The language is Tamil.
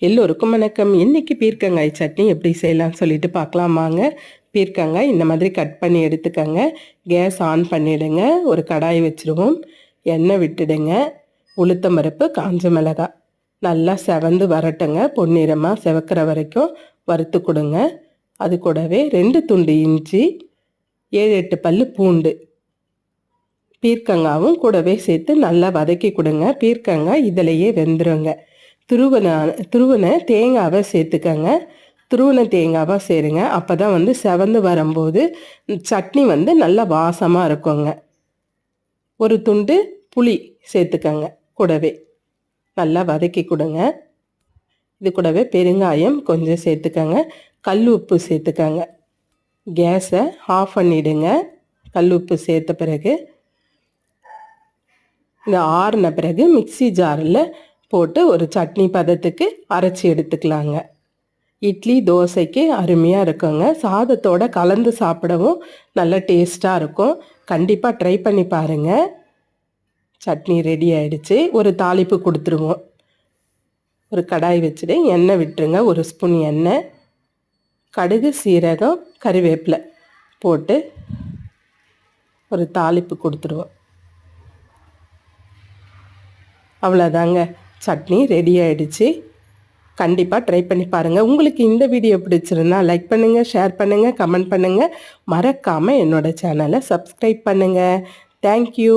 எல்லோருக்கும் வணக்கம். இன்னைக்கு பீர்க்கங்காய் சட்னி எப்படி செய்யலாம்னு சொல்லிட்டு பார்க்கலாம் வாங்க. பீர்க்கங்காய் இந்த மாதிரி கட் பண்ணி எடுத்துக்கங்க. கேஸ் ஆன் பண்ணிவிடுங்க. ஒரு கடாய் வச்சுருவோம். எண்ணெய் விட்டுடுங்க. உளுத்தம் பருப்பு, காஞ்ச மிளகாய் நல்லா செவந்து வரட்டுங்க. பொன்னிறமாக செவக்கிற வரைக்கும் வறுத்து கொடுங்க. அது கூடவே 2 துண்டு இஞ்சி, 7-8 பல்லு பூண்டு, பீர்க்கங்காவும் கூடவே சேர்த்து நல்லா வதக்கி கொடுங்க. பீர்க்கங்காய் இதிலையே வெந்துருங்க. துருவன தேங்காவை சேர்த்துக்கங்க. துருவன தேங்காவை சேருங்க. அப்போ தான் செவந்து வரும்போது சட்னி நல்லா வாசமாக இருக்குங்க. ஒரு துண்டு புளி சேர்த்துக்கங்க. கூடவே நல்லா வதக்கி கொடுங்க. இது கூடவே பெருங்காயம் கொஞ்சம் சேர்த்துக்கங்க. கல் உப்பு சேர்த்துக்கங்க. கேஸை ஆஃப் பண்ணிவிடுங்க. கல் உப்பு சேர்த்த பிறகு இந்த ஆறின பிறகு மிக்சி ஜாரில் போட்டு ஒரு சட்னி பதத்துக்கு அரைச்சி எடுத்துக்கலாங்க. இட்லி தோசைக்கு அருமையாக இருக்குங்க. சாதத்தோடு கலந்து சாப்பிடவும் நல்ல டேஸ்ட்டாக இருக்கும். கண்டிப்பாக ட்ரை பண்ணி பாருங்கள். சட்னி ரெடி ஆகிடுச்சு. ஒரு தாளிப்பு கொடுத்துருவோம். ஒரு கடாய் வச்சுட்டு எண்ணெய் விட்டுருங்க. 1 ஸ்பூன் எண்ணெய், கடுகு, சீரகம், கறிவேப்பிலை போட்டு ஒரு தாளிப்பு கொடுத்துருவோம். அவ்வளோதாங்க, சட்னி ரெடி ஆகிடுச்சு. கண்டிப்பாக ட்ரை பண்ணி பாருங்கள். உங்களுக்கு இந்த வீடியோ பிடிச்சிருந்தா லைக் பண்ணுங்கள், ஷேர் பண்ணுங்கள், கமெண்ட் பண்ணுங்கள். மறக்காமல் என்னோடய சேனலை சப்ஸ்கிரைப் பண்ணுங்கள். தேங்க்யூ.